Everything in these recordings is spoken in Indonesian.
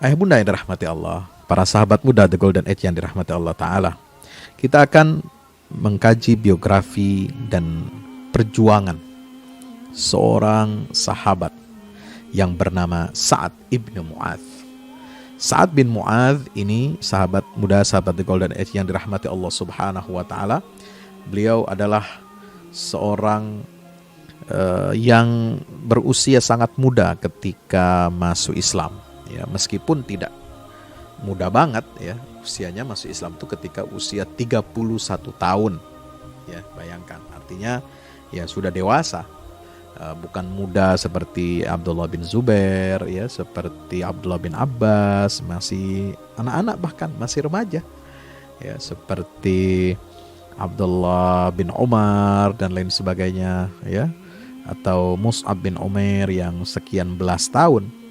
Ayah bunda yang dirahmati Allah, para sahabat muda The Golden Age yang dirahmati Allah Ta'ala, kita akan mengkaji biografi dan perjuangan seorang sahabat yang bernama Sa'ad ibn Mu'adz. Sa'ad bin Mu'adz ini sahabat muda, sahabat The Golden Age yang dirahmati Allah Subhanahu wa Ta'ala. Beliau adalah seorang yang berusia sangat muda ketika masuk Islam. Ya, meskipun tidak muda banget ya, usianya masuk Islam itu ketika usia 31 tahun. Ya, bayangkan, artinya ya sudah dewasa. Bukan muda seperti Abdullah bin Zubair ya, seperti Abdullah bin Abbas, masih anak-anak bahkan masih remaja. Ya, seperti Abdullah bin Umar dan lain sebagainya ya, atau Mus'ab bin Umair yang sekian belas tahun.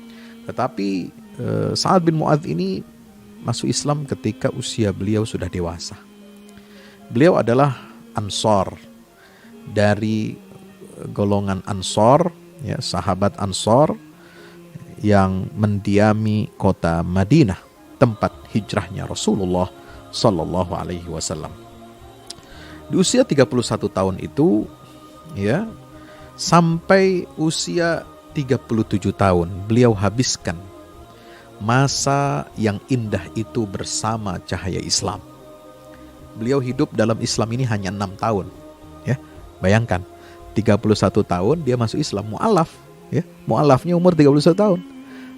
Tetapi Sa'ad bin Mu'adz ini masuk Islam ketika usia beliau sudah dewasa. Beliau adalah Ansor, dari golongan Ansor ya, sahabat Ansor yang mendiami kota Madinah, tempat hijrahnya Rasulullah Sallallahu Alaihi Wasallam. Di usia 31 tahun itu ya, sampai usia 37 tahun beliau habiskan masa yang indah itu bersama cahaya Islam. Beliau hidup dalam Islam ini hanya 6 tahun ya. Bayangkan, 31 tahun dia masuk Islam, mu'alaf ya. Mu'alafnya umur 31 tahun.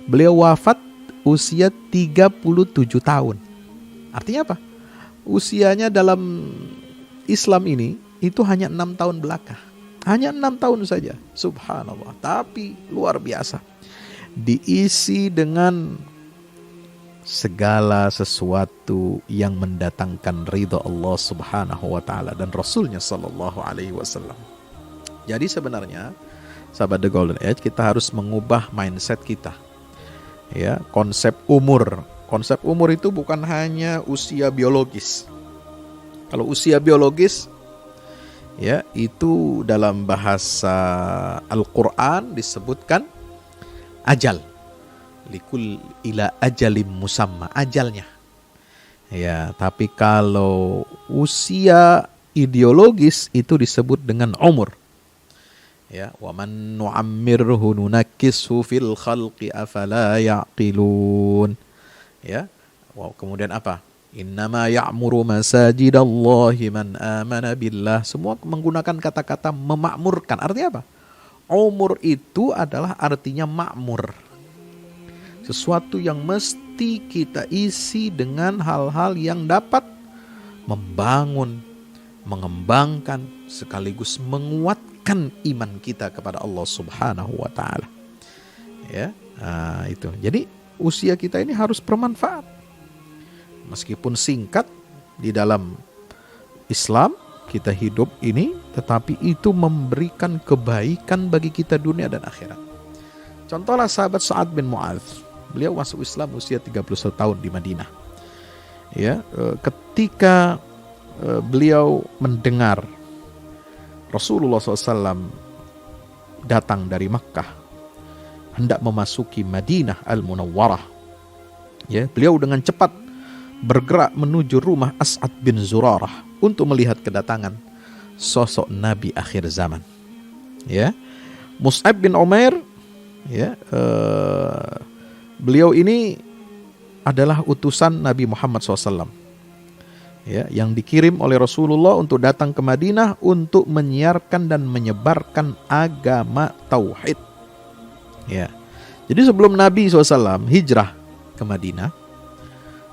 Beliau wafat usia 37 tahun. Artinya apa? Usianya dalam Islam ini itu hanya 6 tahun belaka. Hanya 6 tahun saja. Subhanallah. Tapi luar biasa. Diisi dengan segala sesuatu yang mendatangkan ridha Allah Subhanahu wa Ta'ala dan Rasulnya Sallallahu Alaihi Wasallam. Jadi sebenarnya sahabat The Golden Age, kita harus mengubah mindset kita. Ya, konsep umur. Konsep umur itu bukan hanya usia biologis. Kalau usia biologis ya, itu dalam bahasa Al-Quran disebutkan ajal. Likul ila ajalim musamma, ajalnya. Ya, tapi kalau usia ideologis itu disebut dengan umur. Ya, wa man nu'ammirhu nunakkishu fil khalqi afala ya'qilun. Ya. Kemudian apa? Innama ya'muru masajidallahi man amana billah. Semua menggunakan kata-kata memakmurkan. Artinya apa? Umur itu adalah artinya makmur. Sesuatu yang mesti kita isi dengan hal-hal yang dapat membangun, mengembangkan, sekaligus menguatkan iman kita kepada Allah Subhanahu wa Ta'ala. Ya, itu. Jadi usia kita ini harus bermanfaat. Meskipun singkat di dalam Islam kita hidup ini, tetapi itu memberikan kebaikan bagi kita dunia dan akhirat. Contohlah sahabat Sa'ad bin Mu'adz. Beliau masuk Islam usia 31 tahun di Madinah. Ya, ketika beliau mendengar Rasulullah SAW datang dari Makkah hendak memasuki Madinah Al-Munawwarah, ya, beliau dengan cepat bergerak menuju rumah As'ad bin Zurarah untuk melihat kedatangan sosok Nabi akhir zaman. Ya, Mus'ab bin Umair, ya, beliau ini adalah utusan Nabi Muhammad SAW, ya, yang dikirim oleh Rasulullah untuk datang ke Madinah untuk menyiarkan dan menyebarkan agama tauhid. Ya, jadi sebelum Nabi SAW hijrah ke Madinah,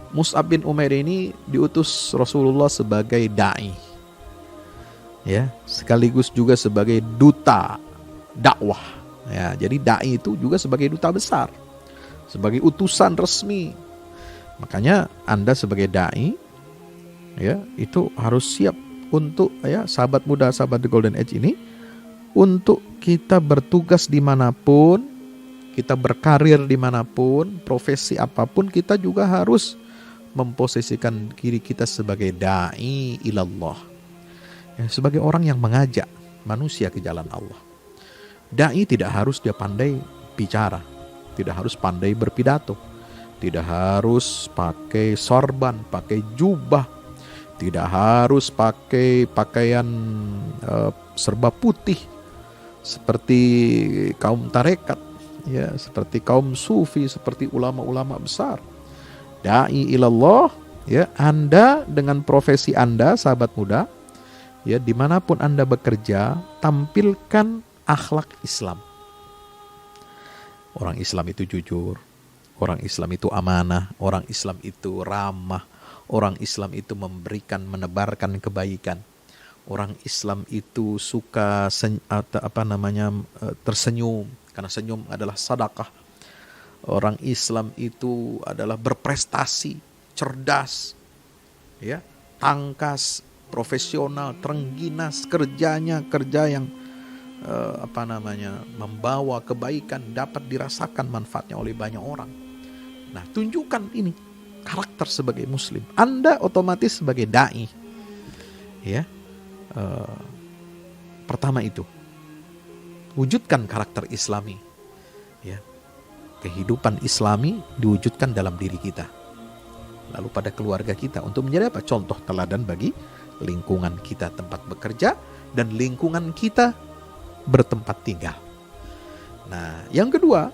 Mus'ab bin Umair ini diutus Rasulullah sebagai da'i, ya, sekaligus juga sebagai duta dakwah. Ya, jadi da'i itu juga sebagai duta besar, sebagai utusan resmi. Makanya Anda sebagai da'i, ya, itu harus siap untuk, ya, sahabat muda, sahabat The Golden Age ini, untuk kita bertugas dimanapun, kita berkarir dimanapun, profesi apapun, kita juga harus memposisikan diri kita sebagai da'i ilallah, ya, sebagai orang yang mengajak manusia ke jalan Allah. Da'i tidak harus dia pandai bicara, tidak harus pandai berpidato, Tidak harus pakai sorban, pakai jubah. Tidak harus pakai pakaian serba putih seperti kaum tarekat, ya, seperti kaum sufi, seperti ulama-ulama besar. Da'i ilallah, ya, Anda dengan profesi Anda, sahabat muda, ya, dimanapun Anda bekerja, tampilkan akhlak Islam. Orang Islam itu jujur, orang Islam itu amanah, orang Islam itu ramah, orang Islam itu memberikan, menebarkan kebaikan. Orang Islam itu suka tersenyum, karena senyum adalah sedekah. Orang Islam itu adalah berprestasi, cerdas, ya, tangkas, profesional, terengginas, kerjanya kerja yang membawa kebaikan, dapat dirasakan manfaatnya oleh banyak orang. Nah, tunjukkan ini karakter sebagai muslim. Anda otomatis sebagai dai, ya. Pertama itu, wujudkan karakter Islami, ya. Kehidupan Islami diwujudkan dalam diri kita, lalu pada keluarga kita, untuk menjadi apa? Contoh teladan bagi lingkungan kita tempat bekerja dan lingkungan kita bertempat tinggal. Nah, yang kedua,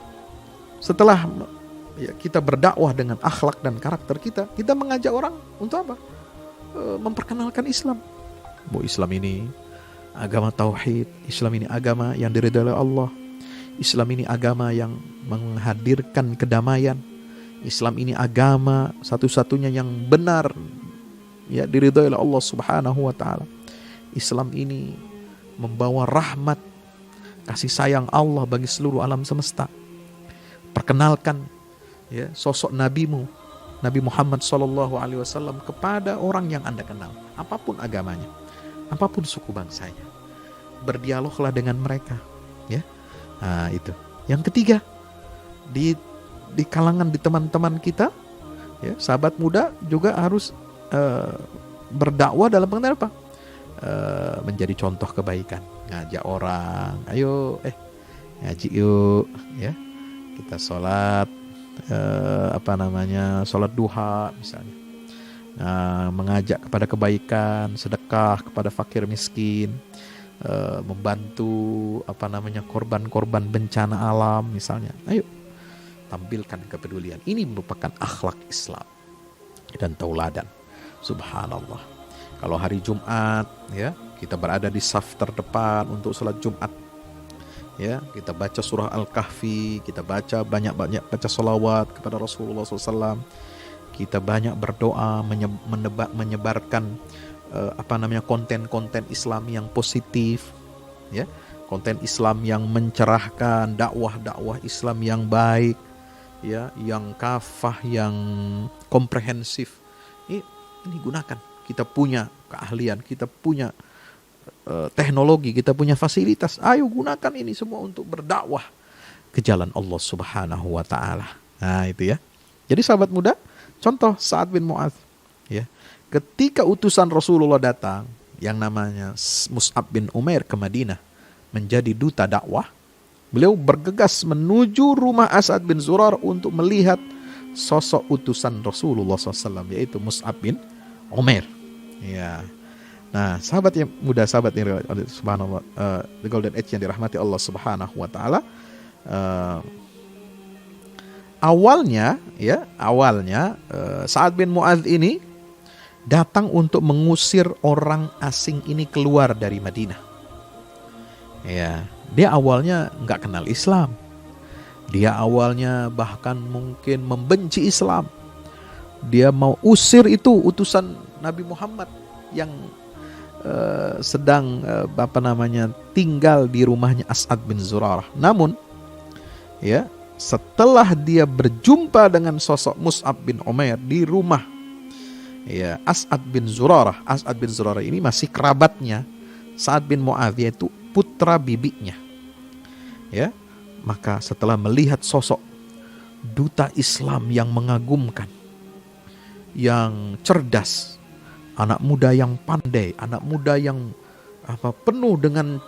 setelah kita berdakwah dengan akhlak dan karakter kita mengajak orang untuk apa? Memperkenalkan Islam. Bahwa Islam ini agama tauhid, Islam ini agama yang diridhai oleh Allah, Islam ini agama yang menghadirkan kedamaian, Islam ini agama satu-satunya yang benar, ya, diridhai oleh Allah Subhanahu wa taala. Islam ini membawa rahmat, kasih sayang Allah bagi seluruh alam semesta. Perkenalkan, ya, sosok nabimu, Nabi Muhammad SAW, kepada orang yang Anda kenal, apapun agamanya, apapun suku bangsanya. Berdialoglah dengan mereka, ya. Nah, itu. Yang ketiga, di kalangan, di teman-teman kita, ya, sahabat muda juga harus berdakwah dalam pengertian apa? Menjadi contoh kebaikan, ngajak orang, ayo ngaji yuk, ya, kita sholat sholat duha misalnya. Nah, mengajak kepada kebaikan, sedekah kepada fakir miskin, membantu korban-korban bencana alam misalnya. Ayo tampilkan kepedulian. Ini merupakan akhlak Islam dan tauladan. Subhanallah. Kalau hari Jumat, ya, kita berada di saf terdepan untuk sholat Jumat, ya, kita baca surah Al-Kahfi, kita baca banyak-banyak baca sholawat kepada Rasulullah SAW, kita banyak berdoa, menyebarkan konten-konten Islam yang positif, ya, konten Islam yang mencerahkan, dakwah Islam yang baik, ya, yang kafah, yang komprehensif. Ini gunakan. Kita punya keahlian, kita punya teknologi, kita punya fasilitas. Ayo gunakan ini semua untuk berdakwah ke jalan Allah Subhanahu wa taala. Nah, itu ya. Jadi sahabat muda, contoh Sa'ad bin Mu'adz, ya. Ketika utusan Rasulullah datang yang namanya Mus'ab bin Umair ke Madinah menjadi duta dakwah, beliau bergegas menuju rumah As'ad bin Zurarah untuk melihat sosok utusan Rasulullah SAW, yaitu Mus'ab bin Umair. Ya. Nah, sahabat yang muda, sahabat yang subhanallah, the golden age yang dirahmati Allah Subhanahu wa taala, awalnya Sa'ad bin Mu'adz ini datang untuk mengusir orang asing ini keluar dari Madinah. Ya, dia awalnya nggak kenal Islam. Dia awalnya bahkan mungkin membenci Islam. Dia mau usir itu utusan Nabi Muhammad yang sedang tinggal di rumahnya As'ad bin Zurarah. Namun, ya, setelah dia berjumpa dengan sosok Mus'ab bin Umair di rumah, ya, As'ad bin Zurarah ini masih kerabatnya Sa'ad bin Mu'adz, yaitu putra bibinya. Ya, maka setelah melihat sosok duta Islam yang mengagumkan, yang cerdas, anak muda yang pandai, anak muda yang penuh dengan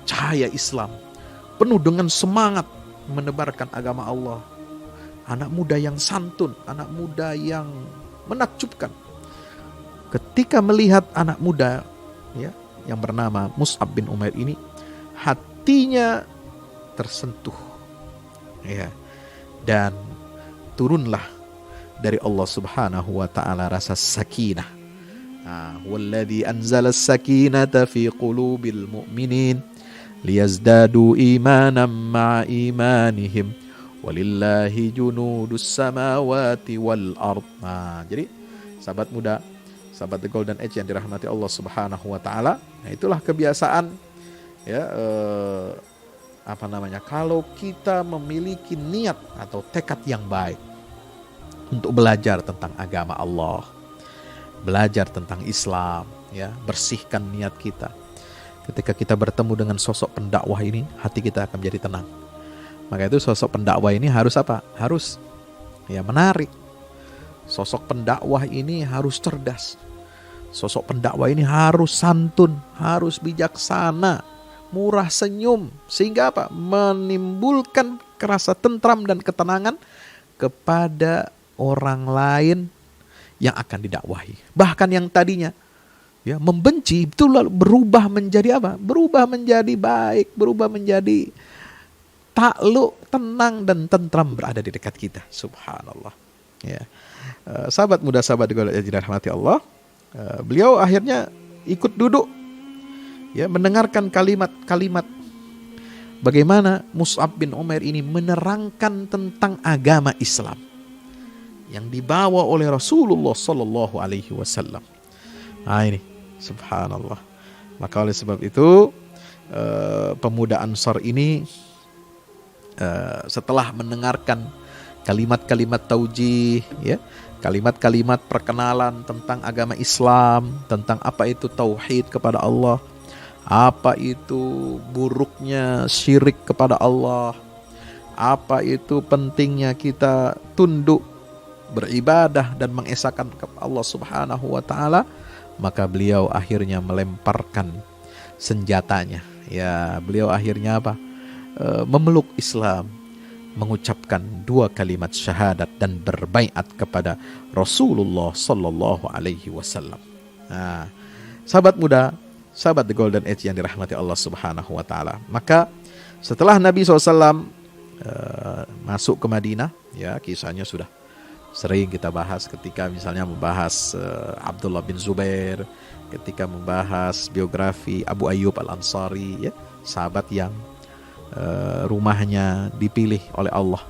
cahaya Islam, penuh dengan semangat menebarkan agama Allah, anak muda yang santun, anak muda yang menakjubkan. Ketika melihat anak muda ya yang bernama Mus'ab bin Umair ini, hatinya tersentuh ya, dan turunlah dari Allah Subhanahu wa taala rasa sakinah. Walladzi anzala as-sakinata fi qulubil mu'minin liyazdadu imanan ma'a imanihim walillahi junudus samawati wal ard. Jadi sahabat muda, sahabat The Golden Age yang dirahmati Allah Subhanahu wa taala, itulah kebiasaan ya kalau kita memiliki niat atau tekad yang baik untuk belajar tentang agama Allah, belajar tentang Islam ya, bersihkan niat kita. Ketika kita bertemu dengan sosok pendakwah ini, hati kita akan menjadi tenang. Maka itu sosok pendakwah ini harus apa? Harus ya menarik. Sosok pendakwah ini harus cerdas. Sosok pendakwah ini harus santun, harus bijaksana, murah senyum, sehingga apa? Menimbulkan rasa tentram dan ketenangan kepada orang lain yang akan didakwahi. Bahkan yang tadinya ya membenci itu lalu berubah menjadi apa? Berubah menjadi baik, berubah menjadi takluk, tenang dan tentram berada di dekat kita. Subhanallah. Ya. Sahabat muda, sahabat yang dirahmati Allah, beliau akhirnya ikut duduk ya, mendengarkan kalimat-kalimat bagaimana Mus'ab bin Umair ini menerangkan tentang agama Islam yang dibawa oleh Rasulullah sallallahu alaihi wasallam. Ini subhanallah. Maka oleh sebab itu pemuda Ansar ini setelah mendengarkan kalimat-kalimat taujih ya, kalimat-kalimat perkenalan tentang agama Islam, tentang apa itu tauhid kepada Allah, apa itu buruknya syirik kepada Allah, apa itu pentingnya kita tunduk beribadah dan mengesahkan kepada Allah Subhanahu wa taala, maka beliau akhirnya melemparkan senjatanya. Ya, beliau akhirnya apa? Memeluk Islam, mengucapkan 2 kalimat syahadat dan berbaiat kepada Rasulullah sallallahu alaihi wasallam. Sahabat muda, sahabat The Golden Age yang dirahmati Allah Subhanahu wa taala. Maka setelah Nabi SAW masuk ke Madinah, ya kisahnya sudah sering kita bahas ketika misalnya membahas Abdullah bin Zubair, ketika membahas biografi Abu Ayyub Al-Ansari ya, sahabat yang rumahnya dipilih oleh Allah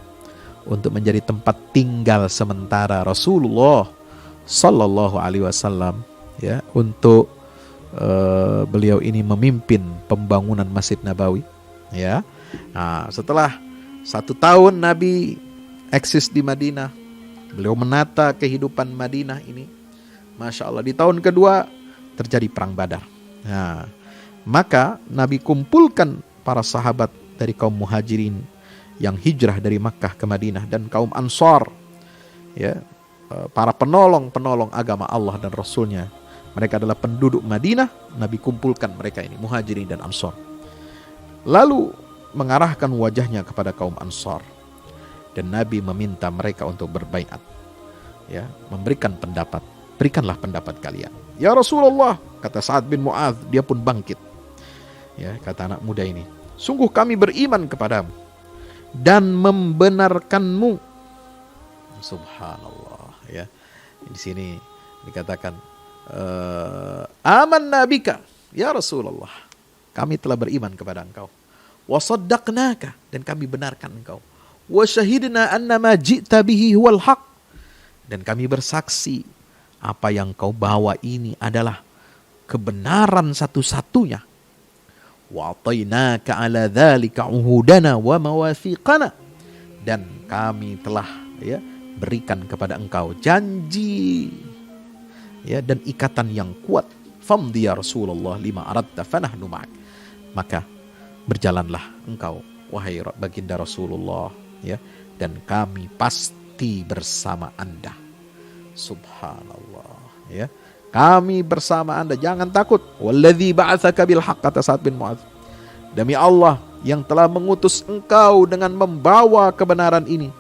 untuk menjadi tempat tinggal sementara Rasulullah sallallahu alaihi wasallam ya, untuk beliau ini memimpin pembangunan Masjid Nabawi ya. Setelah 1 tahun Nabi eksis di Madinah, beliau menata kehidupan Madinah ini, Masya Allah. Di tahun kedua terjadi perang Badar. Maka Nabi kumpulkan para sahabat dari kaum muhajirin yang hijrah dari Makkah ke Madinah dan kaum Ansar ya, para penolong agama Allah dan Rasulnya. Mereka adalah penduduk Madinah. Nabi kumpulkan mereka ini, muhajirin dan Ansar, lalu mengarahkan wajahnya kepada kaum Ansar dan Nabi meminta mereka untuk berbaiat ya, memberikan pendapat. Berikanlah pendapat kalian ya Rasulullah, kata Sa'ad bin Mu'adz. Dia pun bangkit ya, kata anak muda ini, sungguh kami beriman kepadamu dan membenarkanmu. Subhanallah ya. Di sini dikatakan amanna bika ya Rasulullah, kami telah beriman kepada engkau, wa saddaqnaka, dan kami benarkan engkau, wa syahidna anna ma ji'ta bihi huwal haq, dan kami bersaksi apa yang kau bawa ini adalah kebenaran satu-satunya, wa atainaka ala dzalika uhudana wa mawafiqana, dan kami telah ya berikan kepada engkau janji ya dan ikatan yang kuat. Famdi ya Rasulullah lima aradta fanahnu ma'ak, maka berjalanlah engkau wahai baginda Rasulullah ya, dan kami pasti bersama Anda. Subhanallah ya, kami bersama Anda, jangan takut. Walladzi ba'atsaka bil haqq, kata Sa'ad bin Mu'adz, demi Allah yang telah mengutus engkau dengan membawa kebenaran ini,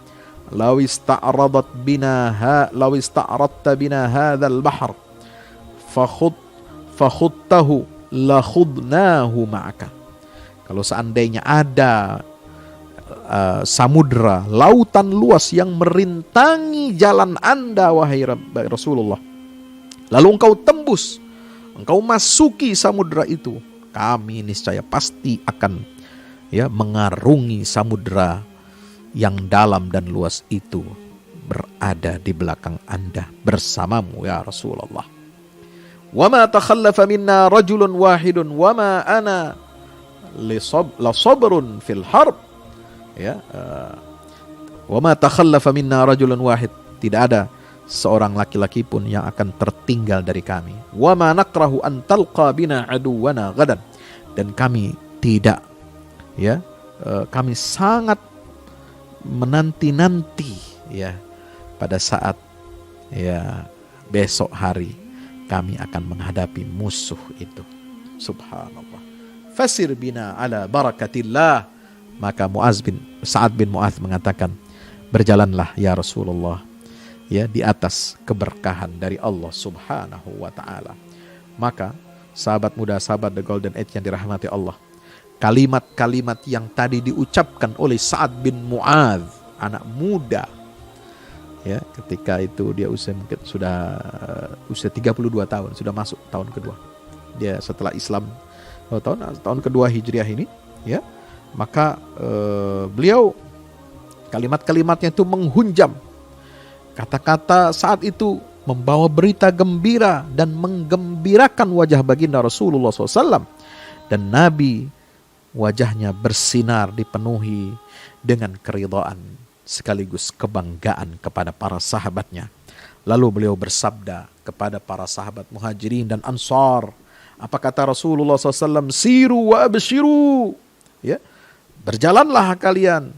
law ista'radta bina hadzal bahr fakhuttahu la khudnahu ma'aka. Kalau seandainya ada samudra, lautan luas yang merintangi jalan Anda wahai Rasulullah, lalu engkau tembus, engkau masuki samudra itu, kami niscaya pasti akan mengarungi samudra yang dalam dan luas itu berada di belakang Anda bersamamu ya Rasulullah. Wa ma takhallafa minna rajulun wahidun wa ma ana la sabrun fil harb. Wa ma takhallafa minna rajulun wahid, tidak ada seorang laki-laki pun yang akan tertinggal dari kami. Wa ma nakrahu an talqa bina aduwana gadan, dan kami tidak kami sangat menanti-nanti pada saat besok hari kami akan menghadapi musuh itu. Subhanallah. Fasir bina ala barakatillah. Maka Sa'ad bin Mu'adz mengatakan, berjalanlah ya Rasulullah di atas keberkahan dari Allah Subhanahu wa ta'ala. Maka sahabat muda, sahabat The Golden Age yang dirahmati Allah, kalimat-kalimat yang tadi diucapkan oleh Sa'ad bin Mu'adz, anak muda, ketika itu dia mungkin sudah usia 32 tahun, sudah masuk tahun kedua. Dia setelah Islam tahun kedua Hijriah ini, maka beliau kalimat-kalimatnya itu menghunjam. Kata-kata saat itu membawa berita gembira dan menggembirakan wajah baginda Rasulullah SAW. Dan Nabi wajahnya bersinar, dipenuhi dengan keridhaan sekaligus kebanggaan kepada para sahabatnya. Lalu beliau bersabda kepada para sahabat Muhajirin dan Ansar. Apa kata Rasulullah SAW? Siru wa abshiru. Berjalanlah kalian,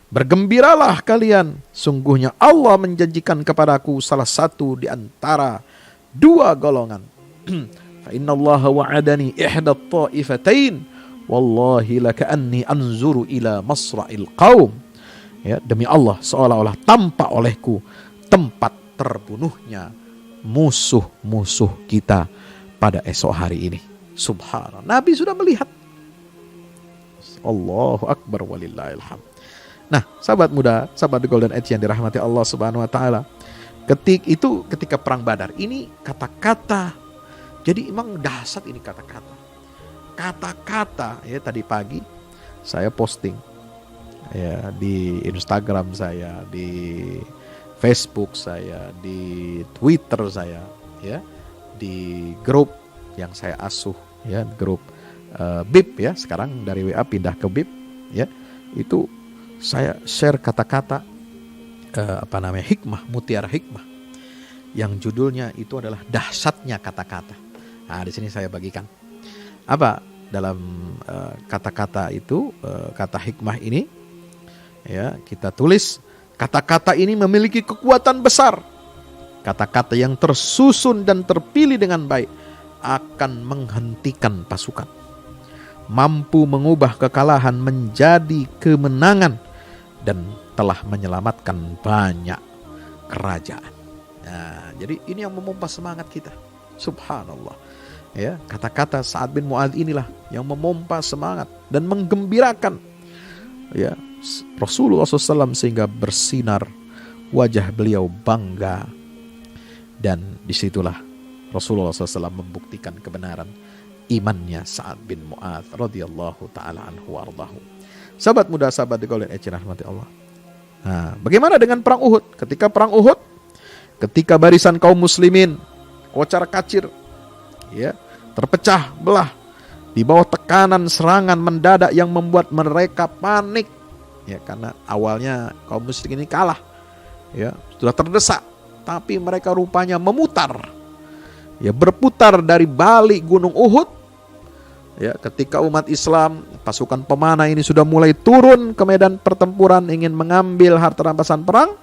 bergembiralah kalian. Sungguhnya Allah menjanjikan kepadaku salah satu di antara dua golongan. Fa inna Allah wa'adani ihda at-ta'ifatain wallahi laka'anni anzuru ila masra'il qaum. Demi Allah, seolah-olah tampak olehku tempat terbunuhnya musuh-musuh kita pada esok hari ini. Subhanallah, Nabi sudah melihat. Allahu Akbar walillahil hamd. Nah, sahabat muda, sahabat The Golden Age yang dirahmati Allah Subhanahu wa taala, ketika perang Badar, ini kata-kata, jadi emang dahsyat ini kata-kata. Kata-kata tadi pagi saya posting di Instagram saya, di Facebook saya, di Twitter saya, di grup yang saya asuh, grup BIP sekarang dari WA pindah ke BIP, itu saya share kata-kata hikmah, mutiara hikmah, yang judulnya itu adalah dahsyatnya kata-kata. Nah, di sini saya bagikan apa dalam kata-kata itu, kata hikmah ini, kita tulis, kata-kata ini memiliki kekuatan besar. Kata-kata yang tersusun dan terpilih dengan baik akan menghentikan pasukan, mampu mengubah kekalahan menjadi kemenangan, dan telah menyelamatkan banyak kerajaan. Nah, jadi ini yang memompa semangat kita. Subhanallah. Kata-kata Sa'ad bin Mu'adz inilah yang memompa semangat dan menggembirakan Rasulullah SAW, sehingga bersinar wajah beliau bangga. Dan disitulah Rasulullah SAW membuktikan kebenaran imannya Sa'ad bin Mu'adz radhiyallahu ta'ala anhu wardahu. Sahabat muda, sahabat The Golden Age rahmati Allah. Nah, bagaimana dengan perang Uhud? Ketika perang Uhud, ketika barisan kaum muslimin kocar-kacir, terpecah belah di bawah tekanan serangan mendadak yang membuat mereka panik, karena awalnya kaum musyrikin ini kalah, sudah terdesak, tapi mereka rupanya memutar, berputar dari balik gunung Uhud. Ketika umat Islam, pasukan pemanah ini sudah mulai turun ke medan pertempuran ingin mengambil harta rampasan perang,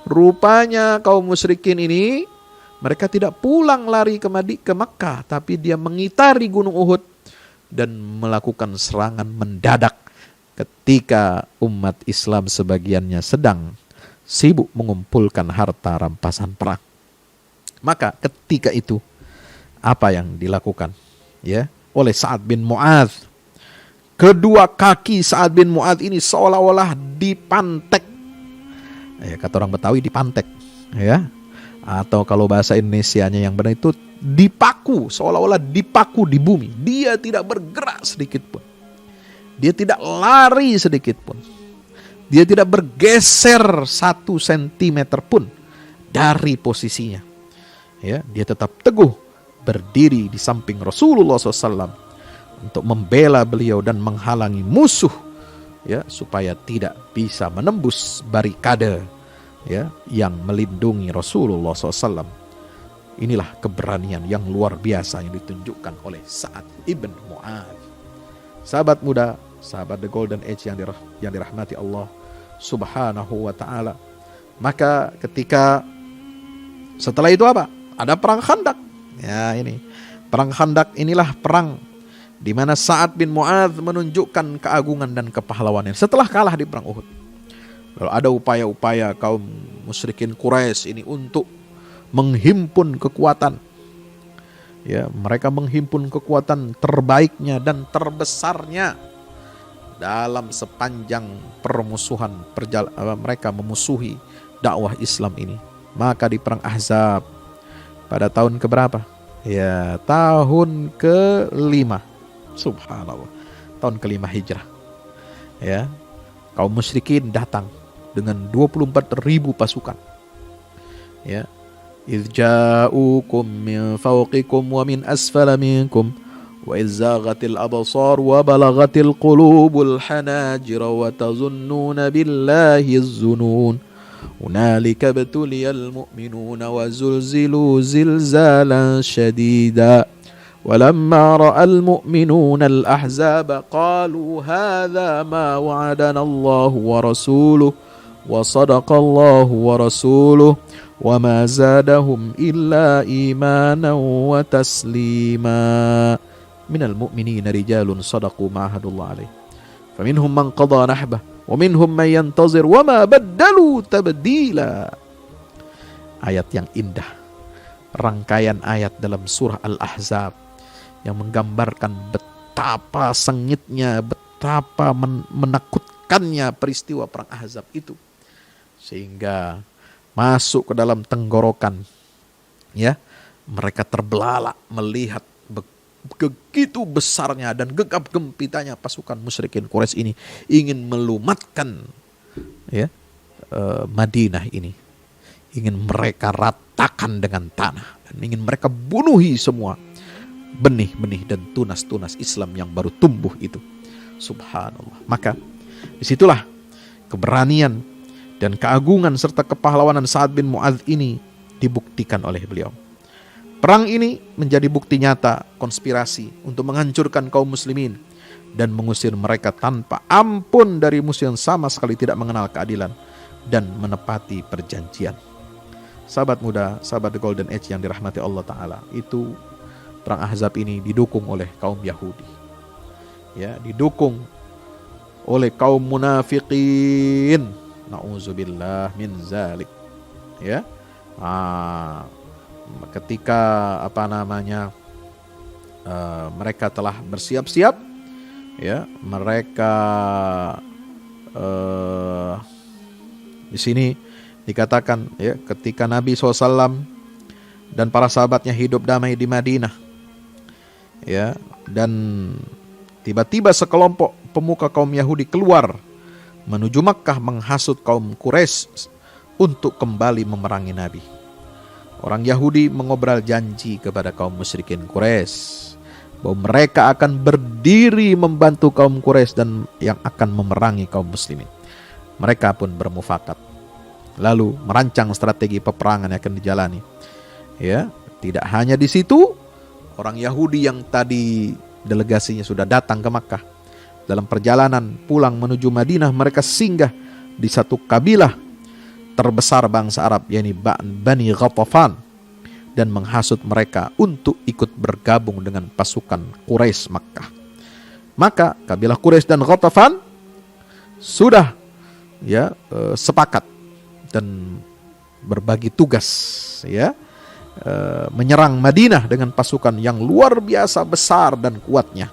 rupanya kaum musyrikin ini mereka tidak pulang lari ke Makkah, tapi dia mengitari gunung Uhud dan melakukan serangan mendadak ketika umat Islam sebagiannya sedang sibuk mengumpulkan harta rampasan perang. Maka ketika itu apa yang dilakukan ya oleh Sa'ad bin Mu'adz? Kedua kaki Sa'ad bin Mu'adz ini seolah-olah dipantek. Ya, kata orang Betawi dipantek, ya. Atau kalau bahasa Indonesianya yang benar itu dipaku, seolah-olah dipaku di bumi. Dia tidak bergerak sedikit pun. Dia tidak lari sedikit pun. Dia tidak bergeser 1 sentimeter pun dari posisinya. Ya, dia tetap teguh berdiri di samping Rasulullah SAW untuk membela beliau dan menghalangi musuh, ya, supaya tidak bisa menembus barikade, ya, yang melindungi Rasulullah SAW. Inilah keberanian yang luar biasa yang ditunjukkan oleh Sa'ad ibn Mu'adz. Sahabat muda, sahabat The Golden Age yang dirahmati Allah Subhanahu wa ta'ala. Maka ketika setelah itu apa? Ada perang Khandak. Ya, ini perang Khandak, inilah perang di mana Sa'ad bin Mu'adz menunjukkan keagungan dan kepahlawanan setelah kalah di perang Uhud. Lalu ada upaya-upaya kaum musyrikin Quraisy ini untuk menghimpun kekuatan. Ya, mereka menghimpun kekuatan terbaiknya dan terbesarnya dalam sepanjang permusuhan mereka memusuhi dakwah Islam ini. Maka di perang Ahzab pada tahun keberapa? Ya, tahun ke-5. Subhanallah. Tahun ke-5 Hijrah. Ya, kaum musyrikin datang dengan 24.000 pasukan. Ya. إذ جاءوكم من فوقكم ومن أسفل منكم وإذ زاغت الأبصار وبلغت القلوب الحناجر وتظنون بالله الظنون هنالك ابتلي المؤمنون وزلزلوا زلزالا شديدا ولما رأى المؤمنون الأحزاب قالوا هذا ما وعدنا الله ورسوله وصدق الله ورسوله وما زادهم إلا إيمانا وتسليما من المؤمنين رجال صدقوا ما عاهدوا الله عليه فمنهم من قضى نحبه ومنهم من ينتظر وما بدلوا تبديلا. Ayat yang indah, rangkaian ayat dalam surah Al-Ahzab yang menggambarkan betapa sengitnya, betapa menakutkannya peristiwa perang Ahzab itu, sehingga masuk ke dalam tenggorokan, ya, mereka terbelalak melihat begitu besarnya dan gegap gempitanya pasukan musyrikin Quraisy ini ingin melumatkan, ya, Madinah ini, ingin mereka ratakan dengan tanah dan ingin mereka bunuhi semua benih-benih dan tunas-tunas Islam yang baru tumbuh itu. Subhanallah. Maka disitulah keberanian dan keagungan serta kepahlawanan Sa'ad bin Mu'adz ini dibuktikan oleh beliau. Perang ini menjadi bukti nyata konspirasi untuk menghancurkan kaum muslimin dan mengusir mereka tanpa ampun dari musuh yang sama sekali tidak mengenal keadilan dan menepati perjanjian. Sahabat muda, sahabat The Golden Age yang dirahmati Allah Ta'ala, itu perang Ahzab ini didukung oleh kaum Yahudi. Ya, didukung oleh kaum munafikin. Na'udzubillah min zalik. Ya. Ketika mereka telah bersiap-siap, ya, mereka di sini dikatakan, ya, ketika Nabi SAW dan para sahabatnya hidup damai di Madinah, ya, dan tiba-tiba sekelompok pemuka kaum Yahudi keluar menuju Makkah menghasut kaum Quraisy untuk kembali memerangi Nabi. Orang Yahudi mengobrol janji kepada kaum musyrikin Quraisy bahwa mereka akan berdiri membantu kaum Quraisy dan yang akan memerangi kaum muslimin. Mereka pun bermufakat, lalu merancang strategi peperangan yang akan dijalani. Ya, tidak hanya di situ, orang Yahudi yang tadi delegasinya sudah datang ke Makkah, dalam perjalanan pulang menuju Madinah, mereka singgah di satu kabilah terbesar bangsa Arab, yakni Bani Ghatafan, dan menghasut mereka untuk ikut bergabung dengan pasukan Quraisy Makkah. Maka kabilah Quraisy dan Ghatafan sudah, ya, sepakat dan berbagi tugas, ya, menyerang Madinah dengan pasukan yang luar biasa besar dan kuatnya.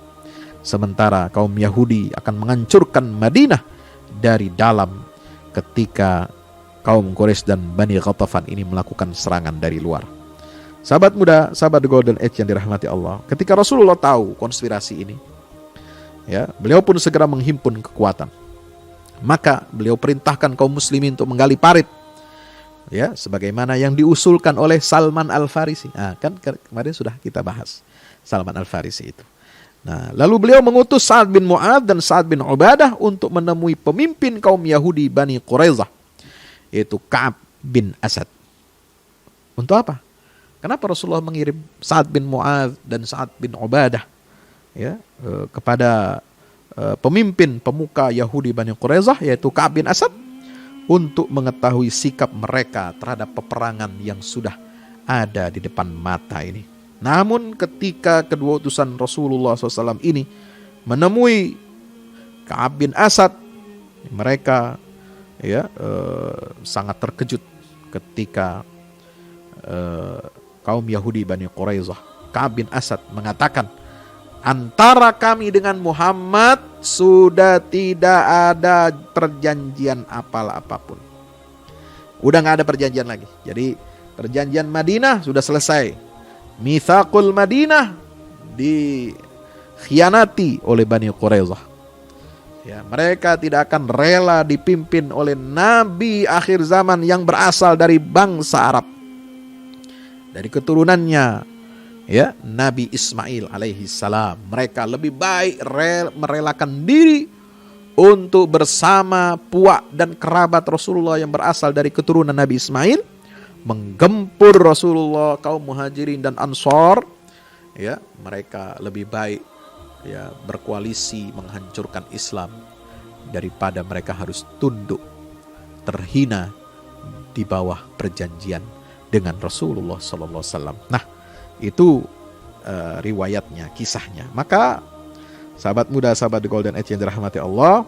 Sementara kaum Yahudi akan menghancurkan Madinah dari dalam ketika kaum Quraisy dan Bani Ghatafan ini melakukan serangan dari luar. Sahabat muda, sahabat The Golden Age yang dirahmati Allah, ketika Rasulullah tahu konspirasi ini, ya, beliau pun segera menghimpun kekuatan. Maka beliau perintahkan kaum muslimin untuk menggali parit, ya, sebagaimana yang diusulkan oleh Salman Al-Farisi. Nah, kan kemarin sudah kita bahas Salman Al-Farisi itu. Nah, lalu beliau mengutus Sa'ad bin Mu'adz dan Sa'ad bin Ubadah untuk menemui pemimpin kaum Yahudi Bani Quraidah, yaitu Ka'ab bin Asad. Untuk apa? Kenapa Rasulullah mengirim Sa'ad bin Mu'adz dan Sa'ad bin Ubadah, ya, kepada pemimpin pemuka Yahudi Bani Quraidah, yaitu Ka'ab bin Asad, untuk mengetahui sikap mereka terhadap peperangan yang sudah ada di depan mata ini. Namun ketika kedua utusan Rasulullah SAW ini menemui Ka'ab bin Asad, mereka, ya, sangat terkejut ketika kaum Yahudi Bani Quraidah, Ka'ab bin Asad mengatakan, antara kami dengan Muhammad sudah tidak ada perjanjian apapun. Udah gak ada perjanjian lagi. Jadi perjanjian Madinah sudah selesai. Mitsaqul Madinah dikhianati oleh Bani Quraidah. Ya, mereka tidak akan rela dipimpin oleh Nabi akhir zaman yang berasal dari bangsa Arab. Dari keturunannya, ya, Nabi Ismail alaihi salam. Mereka lebih baik merelakan diri untuk bersama puak dan kerabat Rasulullah yang berasal dari keturunan Nabi Ismail, menggempur Rasulullah, kaum Muhajirin dan Ansor. Ya, mereka lebih baik, ya, berkoalisi menghancurkan Islam daripada mereka harus tunduk terhina di bawah perjanjian dengan Rasulullah sallallahu alaihi wasallam. Nah, itu riwayatnya, kisahnya. Maka sahabat muda, sahabat The Golden Age yang dirahmati Allah,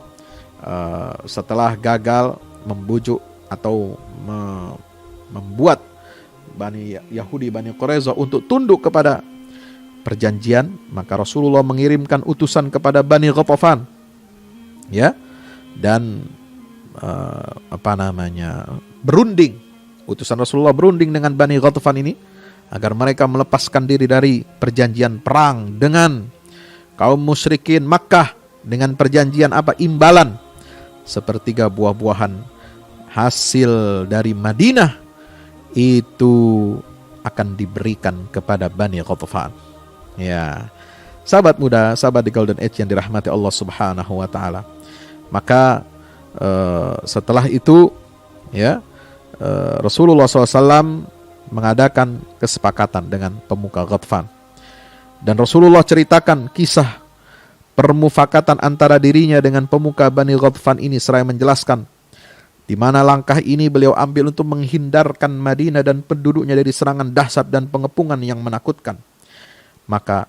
setelah gagal membujuk atau membuat Bani Yahudi Bani Quraidah untuk tunduk kepada perjanjian, maka Rasulullah mengirimkan utusan kepada Bani Ghatafan, ya, dan berunding. Utusan Rasulullah berunding dengan Bani Ghatafan ini agar mereka melepaskan diri dari perjanjian perang dengan kaum musyrikin Makkah dengan perjanjian apa? Imbalan sepertiga buah-buahan hasil dari Madinah itu akan diberikan kepada Bani Ghatafan. Ya, sahabat muda, sahabat di Golden Age yang dirahmati Allah Subhanahu wa taala. Maka setelah itu, ya, Rasulullah SAW mengadakan kesepakatan dengan pemuka Ghatafan. Dan Rasulullah ceritakan kisah permufakatan antara dirinya dengan pemuka Bani Ghatafan ini, seraya menjelaskan di mana langkah ini beliau ambil untuk menghindarkan Madinah dan penduduknya dari serangan dahsyat dan pengepungan yang menakutkan. Maka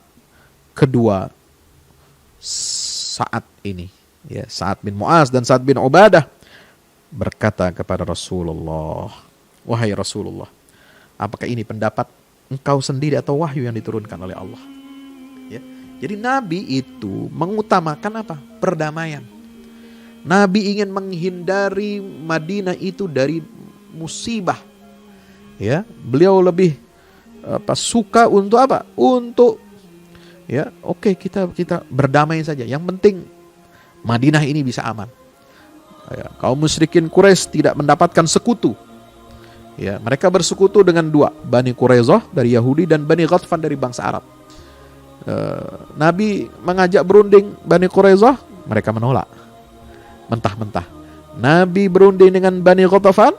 kedua saat ini, ya, Sa'ad bin Mu'adz dan Sa'ad bin Ubadah berkata kepada Rasulullah, wahai Rasulullah, apakah ini pendapat engkau sendiri atau wahyu yang diturunkan oleh Allah? Ya. Jadi Nabi itu mengutamakan apa? Perdamaian. Nabi ingin menghindari Madinah itu dari musibah. Ya, beliau lebih suka untuk apa? Untuk, ya, oke, kita berdamai saja. Yang penting Madinah ini bisa aman. Ya, kaum musyrikin Quraisy tidak mendapatkan sekutu. Ya, mereka bersekutu dengan dua, Bani Quraidah dari Yahudi dan Bani Ghatafan dari bangsa Arab. Nabi mengajak berunding Bani Quraidah, mereka menolak mentah-mentah. Nabi berunding dengan Bani Ghatafan,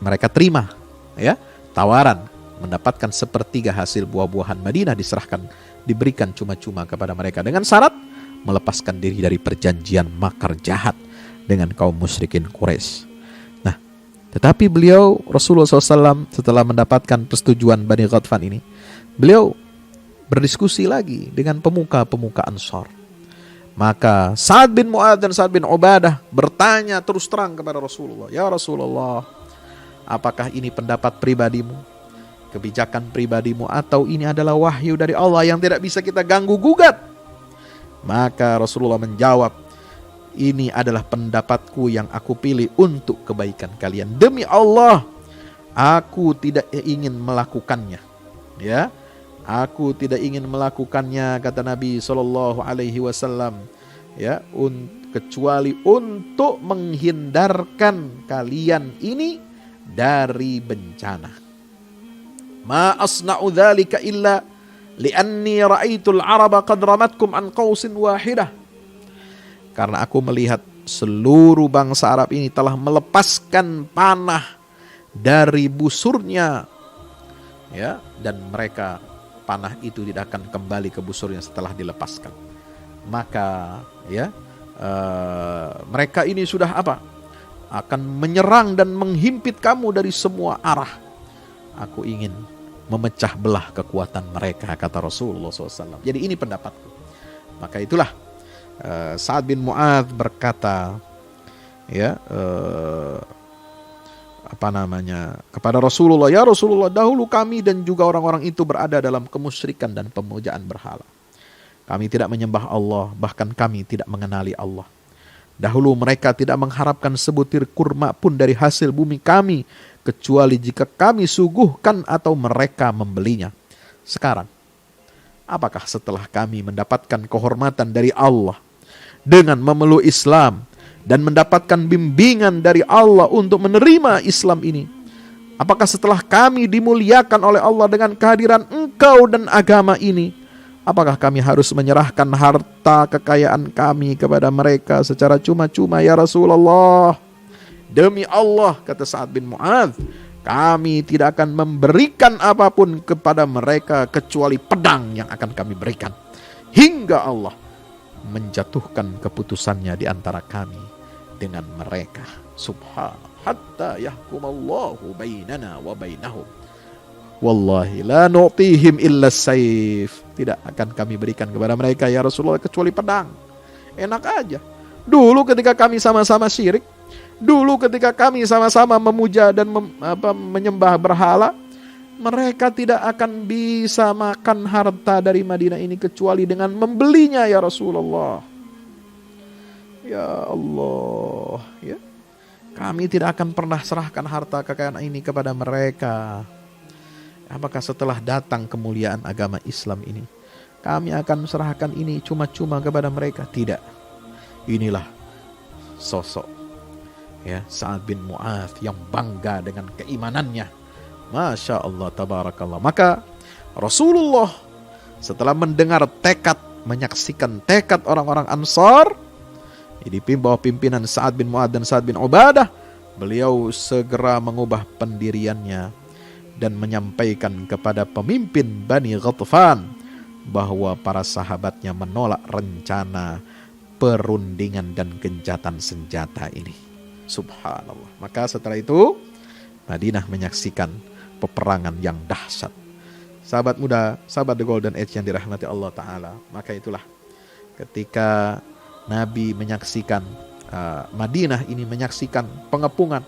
mereka terima, ya, tawaran mendapatkan sepertiga hasil buah-buahan Madinah diserahkan, diberikan cuma-cuma kepada mereka dengan syarat melepaskan diri dari perjanjian makar jahat dengan kaum musyrikin Quraisy. Nah, tetapi beliau Rasulullah SAW setelah mendapatkan persetujuan Bani Ghatafan ini, beliau berdiskusi lagi dengan pemuka-pemuka Ansor. Maka Sa'ad bin Mu'adz dan Sa'ad bin Ubadah bertanya terus terang kepada Rasulullah, "Ya Rasulullah, apakah ini pendapat pribadimu, kebijakan pribadimu, atau ini adalah wahyu dari Allah yang tidak bisa kita ganggu gugat?" Maka Rasulullah menjawab, "Ini adalah pendapatku yang aku pilih untuk kebaikan kalian. Demi Allah, aku tidak ingin melakukannya." Ya, aku tidak ingin melakukannya, kata Nabi Shallallahu Alaihi Wasallam, ya, kecuali untuk menghindarkan kalian ini dari bencana. Ma asna'u dzalika illa li'anni ra'aitul Araba qad ramatkum an qausin wahidah. Karena aku melihat seluruh bangsa Arab ini telah melepaskan panah dari busurnya, ya, dan mereka panah itu tidak akan kembali ke busurnya setelah dilepaskan. Maka ya, mereka ini sudah apa? Akan menyerang dan menghimpit kamu dari semua arah. Aku ingin memecah belah kekuatan mereka, kata Rasulullah SAW. Jadi ini pendapatku. Maka itulah Sa'ad bin Mu'adz berkata, ya, kepada Rasulullah, "Ya Rasulullah, dahulu kami dan juga orang-orang itu berada dalam kemusyrikan dan pemujaan berhala. Kami tidak menyembah Allah, bahkan kami tidak mengenali Allah. Dahulu mereka tidak mengharapkan sebutir kurma pun dari hasil bumi kami, kecuali jika kami suguhkan atau mereka membelinya. Sekarang, apakah setelah kami mendapatkan kehormatan dari Allah dengan memeluk Islam dan mendapatkan bimbingan dari Allah untuk menerima Islam ini, apakah setelah kami dimuliakan oleh Allah dengan kehadiran Engkau dan agama ini, apakah kami harus menyerahkan harta kekayaan kami kepada mereka secara cuma-cuma, ya Rasulullah? Demi Allah," kata Sa'ad bin Mu'adz, "kami tidak akan memberikan apapun kepada mereka kecuali pedang yang akan kami berikan, hingga Allah menjatuhkan keputusannya di antara kami dengan mereka. Subhanallah, hatta yahkumallahu bainana wa bainahum. Wallahi la nu'tihim illa sayf." Tidak akan kami berikan kepada mereka, ya Rasulullah, kecuali pedang. Enak aja. Dulu ketika kami sama-sama syirik, dulu ketika kami sama-sama memuja dan menyembah berhala, mereka tidak akan bisa makan harta dari Madinah ini kecuali dengan membelinya, ya Rasulullah. Ya Allah, ya. Kami tidak akan pernah serahkan harta kekayaan ini kepada mereka. Apakah setelah datang kemuliaan agama Islam ini, kami akan serahkan ini cuma-cuma kepada mereka? Tidak. Inilah sosok, ya, Sa'ad bin Mu'adz yang bangga dengan keimanannya. Masya Allah, tabarakallah. Maka Rasulullah setelah mendengar menyaksikan tekad orang-orang Ansar, di bawah pimpinan Sa'ad bin Mu'adz dan Sa'ad bin Ubadah, beliau segera mengubah pendiriannya dan menyampaikan kepada pemimpin Bani Ghatfan bahwa para sahabatnya menolak rencana perundingan dan gencatan senjata ini. Subhanallah. Maka setelah itu Madinah menyaksikan peperangan yang dahsyat. Sahabat muda, sahabat The Golden Age yang dirahmati Allah Ta'ala, maka itulah ketika Nabi menyaksikan Madinah ini menyaksikan pengepungan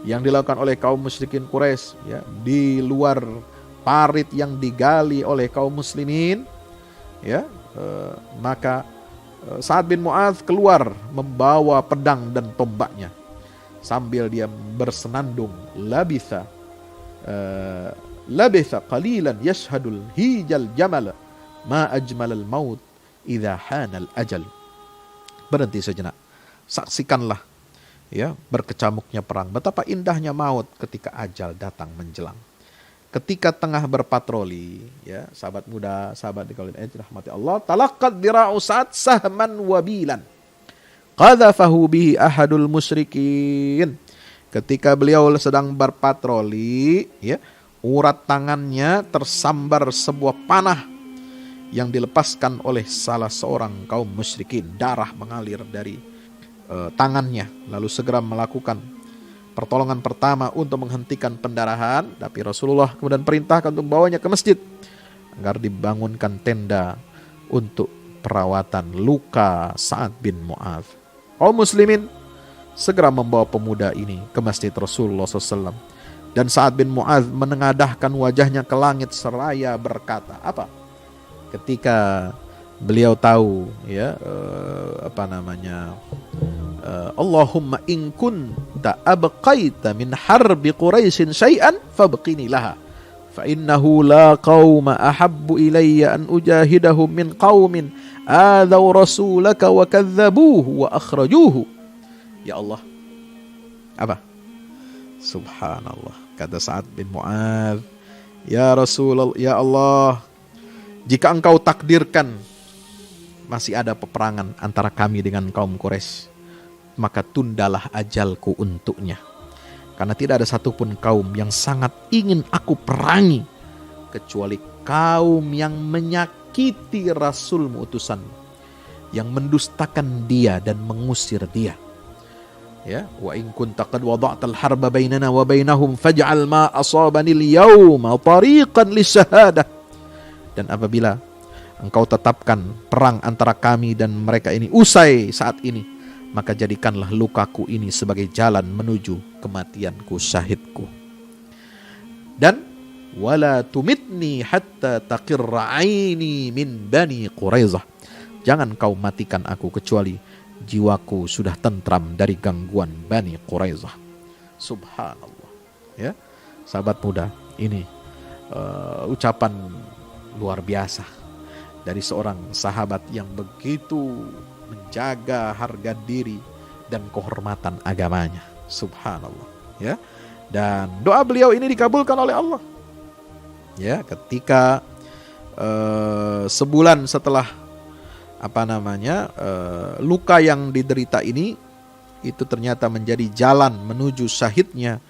yang dilakukan oleh kaum musyrikin Quraisy, ya, di luar parit yang digali oleh kaum muslimin, ya, maka Sa'ad bin Mu'adz keluar membawa pedang dan tombaknya sambil dia bersenandung, labitha qalilan yashhadul hijal jamal ma ajmalal maut idza hanal ajal. Berhenti sejenak, saksikanlah, ya, berkecamuknya perang, betapa indahnya maut ketika ajal datang menjelang. Ketika tengah berpatroli, ya, sahabat muda, sahabat di Golden Age rahmati Allah, talaqqat dira'u Sa'ad sahman wabilan qadhafahu bihi ahadul musyrikin. Ketika beliau sedang berpatroli, ya, urat tangannya tersambar sebuah panah yang dilepaskan oleh salah seorang kaum musyrikin. Darah mengalir dari tangannya, lalu segera melakukan pertolongan pertama untuk menghentikan pendarahan. Tapi Rasulullah kemudian perintahkan untuk membawanya ke masjid agar dibangunkan tenda untuk perawatan luka Sa'ad bin Mu'adz. Kaum muslimin segera membawa pemuda ini ke masjid Rasulullah SAW. Dan Sa'ad bin Mu'adz menengadahkan wajahnya ke langit seraya berkata, apa? Ketika beliau tahu, ya, Allahumma in kunta abqaita min harbi Quraisyin syai'an fabqini laha fa innahu la qauma ahabbu ilayya an ujahidahum min qaumin adaw rasulaka wa kadzabuhu wa akhrajuhu. Ya Allah, apa? Subhanallah, kata Sa'ad bin Mu'adz, ya Rasulullah, ya Allah, jika engkau takdirkan masih ada peperangan antara kami dengan kaum Quraisy, maka tundalah ajalku untuknya. Karena tidak ada satupun kaum yang sangat ingin aku perangi kecuali kaum yang menyakiti Rasulmu utusanmu, yang mendustakan dia dan mengusir dia. Ya, wa in kunta qad wada'tal harba bainana wa bainahum faj'al ma asabani al-yawma tariqan lisyahadah. Dan apabila engkau tetapkan perang antara kami dan mereka ini usai saat ini, maka jadikanlah lukaku ini sebagai jalan menuju kematianku, syahidku. Dan wala tumitni hatta taqirra aini min bani Quraizzah. Jangan kau matikan aku kecuali jiwaku sudah tentram dari gangguan Bani Quraizzah. Subhanallah. Ya, sahabat muda, ini ucapan luar biasa dari seorang sahabat yang begitu menjaga harga diri dan kehormatan agamanya. Subhanallah. Ya, dan doa beliau ini dikabulkan oleh Allah. Ya, ketika sebulan setelah luka yang diderita ini, itu ternyata menjadi jalan menuju syahidnya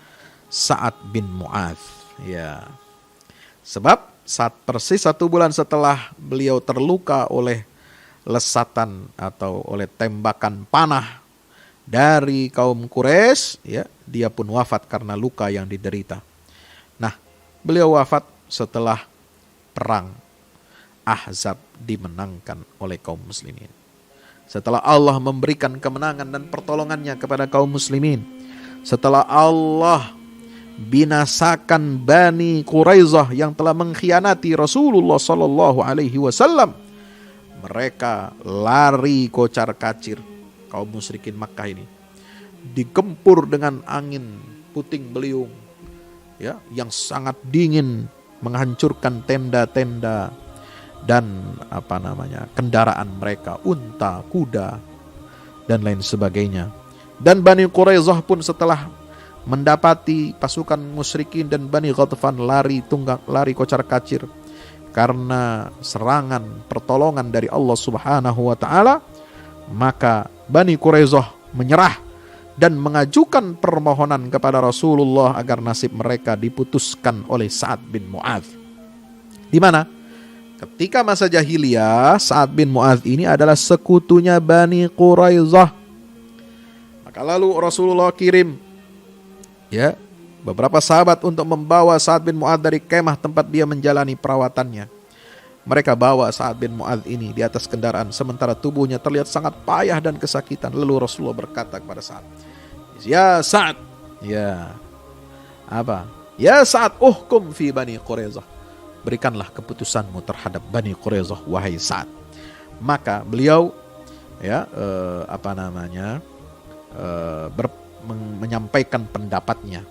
Sa'ad bin Mu'adz. Ya, sebab saat persis 1 bulan setelah beliau terluka oleh lesatan atau oleh tembakan panah dari kaum Quraisy, ya, dia pun wafat karena luka yang diderita. Nah, beliau wafat setelah perang Ahzab dimenangkan oleh kaum muslimin. Setelah Allah memberikan kemenangan dan pertolongannya kepada kaum muslimin, setelah Allah binasakan Bani Quraizzah yang telah mengkhianati Rasulullah sallallahu alaihi wasallam, mereka lari kocar-kacir. Kaum musyrikin Makkah ini digempur dengan angin puting beliung, ya, yang sangat dingin, menghancurkan tenda-tenda dan kendaraan mereka, unta, kuda, dan lain sebagainya. Dan Bani Quraizzah pun setelah mendapati pasukan musyrikin dan Bani Ghatfan lari kocar-kacir karena serangan pertolongan dari Allah Subhanahu wa taala, maka Bani Quraizzah menyerah dan mengajukan permohonan kepada Rasulullah agar nasib mereka diputuskan oleh Sa'ad bin Mu'adz. Di mana ketika masa jahiliyah, Sa'ad bin Mu'adz ini adalah sekutunya Bani Quraizzah. Maka lalu Rasulullah kirim, ya, beberapa sahabat untuk membawa Sa'ad bin Mu'adz dari kemah tempat dia menjalani perawatannya. Mereka bawa Sa'ad bin Mu'adz ini di atas kendaraan sementara tubuhnya terlihat sangat payah dan kesakitan. Lalu Rasulullah berkata kepada Sa'ad, "Ya Sa'ad, ya Sa'ad, uhkum fi Bani Quraizzah. Berikanlah keputusanmu terhadap Bani Quraizzah, wahai Sa'ad." Maka beliau, ya, menyampaikan pendapatnya.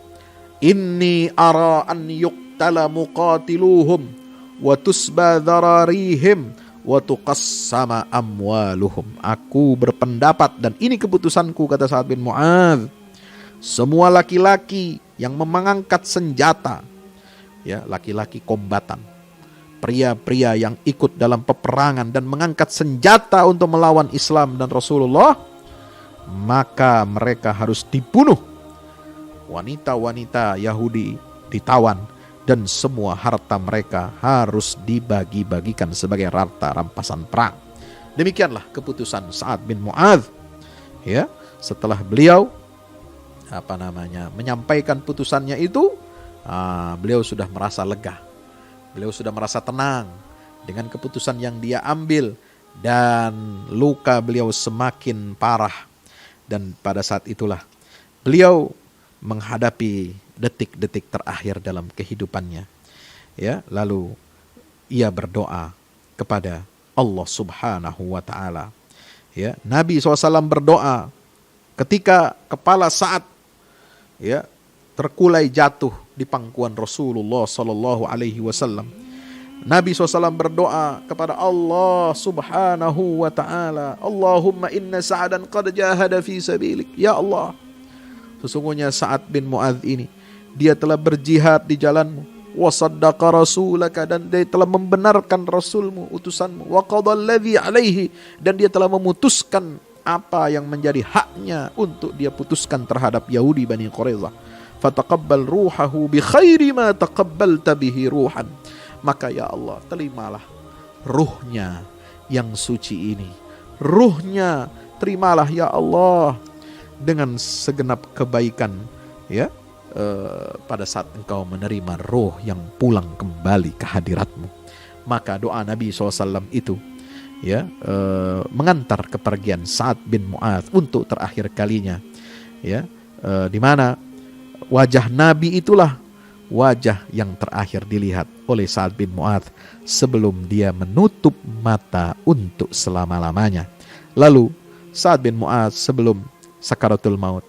Inni ara an yuqtala muqatiluhum wa tusba dhararihim wa tuqassama amwaluhum. Aku berpendapat, dan ini keputusanku, kata Sa'ad bin Mu'adz, semua laki-laki yang mengangkat senjata, ya, laki-laki kombatan, pria-pria yang ikut dalam peperangan dan mengangkat senjata untuk melawan Islam dan Rasulullah, maka mereka harus dibunuh. Wanita-wanita Yahudi ditawan dan semua harta mereka harus dibagi-bagikan sebagai harta rampasan perang. Demikianlah keputusan Sa'ad bin Mu'adz. Ya, setelah beliau menyampaikan putusannya itu, beliau sudah merasa lega. Beliau sudah merasa tenang dengan keputusan yang dia ambil, dan luka beliau semakin parah. Dan pada saat itulah beliau menghadapi detik-detik terakhir dalam kehidupannya. Ya, lalu ia berdoa kepada Allah Subhanahu wa taala. Ya, Nabi SAW berdoa ketika kepala Sa'ad ya terkulai jatuh di pangkuan Rasulullah sallallahu alaihi wasallam. Nabi SAW berdoa kepada Allah Subhanahu wa taala, Allahumma inna Sa'adan qad jahada fi sabilik. Ya Allah, sesungguhnya Sa'ad bin Mu'adz ini dia telah berjihad di jalanmu, wa saddaqa rasulaka, dan dia telah membenarkan rasulmu, utusanmu, wa qadal ladzi alaihi, dan dia telah memutuskan apa yang menjadi haknya untuk dia putuskan terhadap Yahudi Bani Quraidah. Fataqabbal ruhahu bi khairi ma taqabbalta bihi ruhan. Maka ya Allah, terimalah ruhnya yang suci ini. Ruhnya terimalah ya Allah dengan segenap kebaikan ya pada saat engkau menerima ruh yang pulang kembali ke hadiratmu. Maka doa Nabi SAW itu ya mengantar kepergian Sa'ad bin Mu'adz untuk terakhir kalinya ya, di mana wajah Nabi itulah wajah yang terakhir dilihat oleh Sa'ad bin Mu'adz sebelum dia menutup mata untuk selama-lamanya. Lalu Sa'ad bin Mu'adz sebelum sakaratul maut,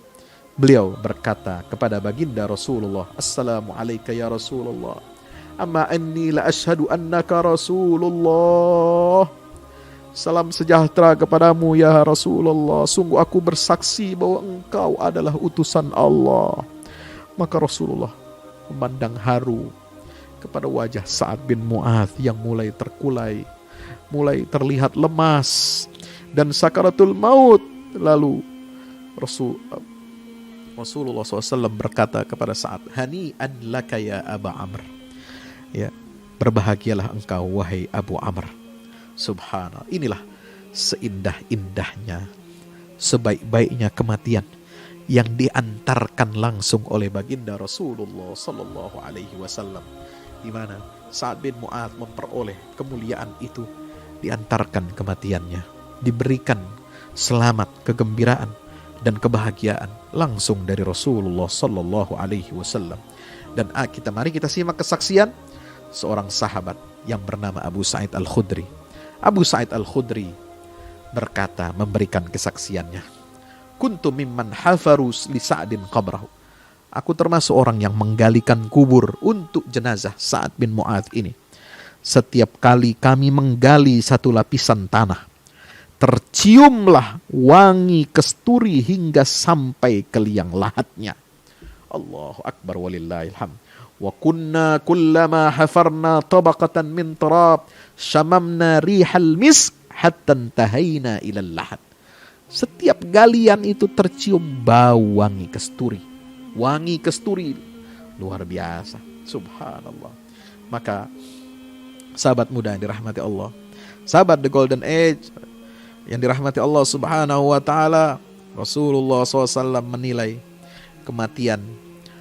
beliau berkata kepada baginda Rasulullah, Assalamu alayka ya Rasulullah, amma anni la ashhadu annaka Rasulullah. Salam sejahtera kepadamu ya Rasulullah, sungguh aku bersaksi bahwa engkau adalah utusan Allah. Maka Rasulullah memandang haru kepada wajah Sa'ad bin Mu'adz yang mulai terkulai, mulai terlihat lemas dan sakaratul maut. Lalu Rasulullah SAW berkata kepada Sa'ad, Hani'an laka ya Aba Amr. Ya, berbahagialah engkau wahai Abu Amr. Subhanallah, inilah seindah-indahnya, sebaik-baiknya kematian yang diantarkan langsung oleh baginda Rasulullah Sallallahu Alaihi Wasallam, di mana Sa'ad bin Mu'adz memperoleh kemuliaan itu, diantarkan kematiannya, diberikan selamat, kegembiraan dan kebahagiaan langsung dari Rasulullah Sallallahu Alaihi Wasallam. Dan mari kita simak kesaksian seorang sahabat yang bernama Abu Sa'id Al-Khudri. Abu Sa'id Al-Khudri berkata, memberikan kesaksiannya, kuntu mimman hafarus li Sa'din qabrahu. Aku termasuk orang yang menggalikan kubur untuk jenazah Sa'ad bin Mu'adz ini. Setiap kali kami menggali satu lapisan tanah, terciumlah wangi kesturi hingga sampai ke liang lahatnya. Allahu akbar walillahilham. Wa kunna kullama hafarna tabaqatan min turab syamamna rihal misk hatta intahayna ilal lahat. Setiap galian itu tercium bau wangi kesturi. Wangi kesturi luar biasa, subhanallah. Maka sahabat muda yang dirahmati Allah, sahabat the golden age yang dirahmati Allah Subhanahu wa taala, Rasulullah SAW menilai kematian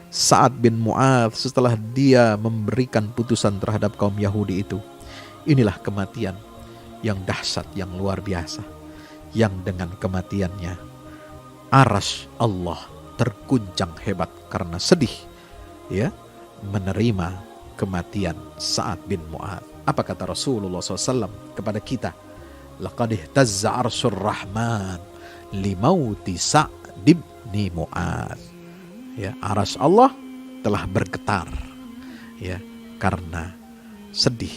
Sa'ad bin Mu'adz setelah dia memberikan putusan terhadap kaum Yahudi itu, inilah kematian yang dahsyat, yang luar biasa, yang dengan kematiannya arasy Allah terguncang hebat karena sedih ya menerima kematian Sa'ad bin Mu'adz. Apa kata Rasulullah SAW kepada kita? Laqad ihtazza arsyur rahman limauti Sa'd bin Mu'adz. Ya, arasy Allah telah bergetar ya karena sedih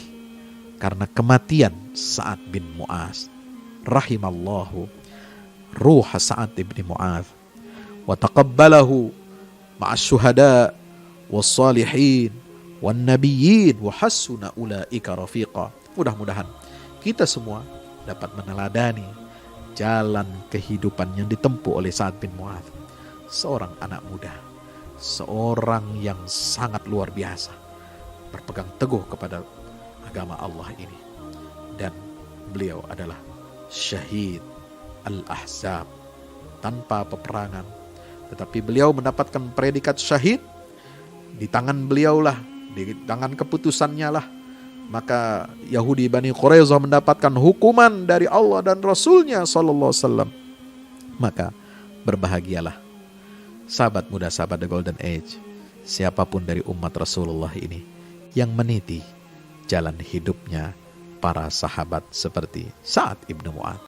karena kematian Sa'ad bin Mu'adz. Rahimallahu ruh Sa'ad bin Mu'adz wa taqabbalahu ma'as syuhada was salihin wan nabiyyin wa hasuna ulaika rafiqa. Mudah-mudahan kita semua dapat meneladani jalan kehidupan yang ditempuh oleh Sa'ad bin Mu'adz, seorang anak muda, seorang yang sangat luar biasa, berpegang teguh kepada agama Allah ini. Dan beliau adalah syahid Al-Ahzab, tanpa peperangan, tetapi beliau mendapatkan predikat syahid. Di tangan beliaulah, di tangan keputusannya lah maka Yahudi Bani Quraisyah mendapatkan hukuman dari Allah dan Rasulnya sallallahu alaihi wasallam. Maka berbahagialah sahabat muda, sahabat The Golden Age, siapapun dari umat Rasulullah ini yang meniti jalan hidupnya para sahabat seperti Sa'ad ibn Mu'adz.